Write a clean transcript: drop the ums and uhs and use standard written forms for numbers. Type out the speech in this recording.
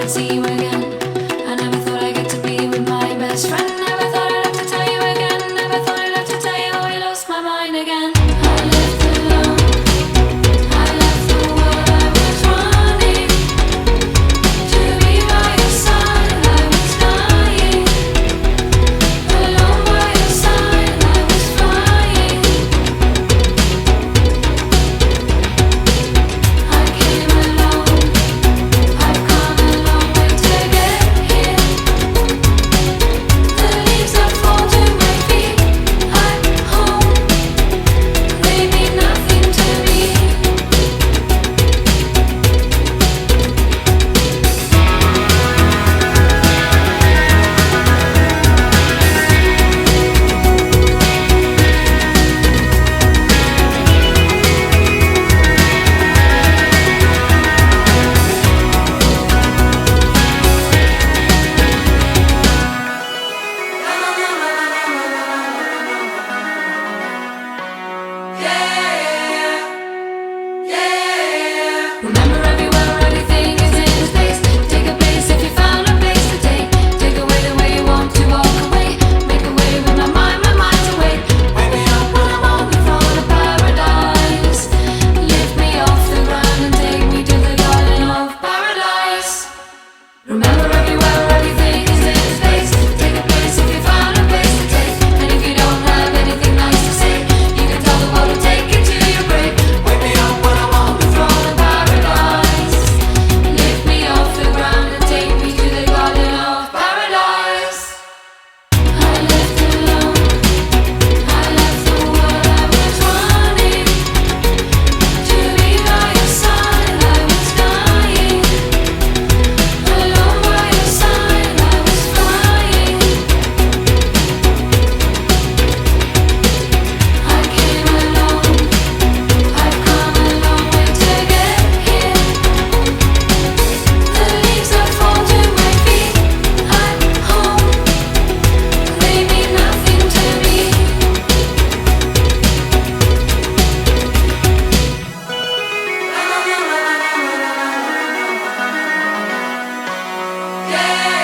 see you again. I never thought I'd get to be with my best friend. Never thought I'd have to tell you again. Never thought I'd have to tell you I lost my mind again. I left alone. I left the world I was running to be by your side. I was dying alone by your side. I was flying. I came alone. I've come a long way to get here. The leaves that fall to my feet. I'm home. They mean nothing to me. Remember everywhere, everything is in its place. Take a place if you found a place to take. Take away the way you want to walk away. Make a way with my mind's awake. Wake me up when I'm on the throne of paradise. Lift me off the ground and take me to the garden of paradise. Remember everywhere, everything is in its place. Take a place if you found a place to take. And if you don't have anything nice to say, you can tell the world to take you to your grave. Wake me up when I'm on the throne of paradise. Lift me off the ground and take me to the garden of paradise. I left alone. I left the world I was running to be by your side. I was dying alone by your side. I was flying. I came alone. I've come a long way to get here. The leaves that fall to my feet. I'm home. They mean nothing to me. Yeah.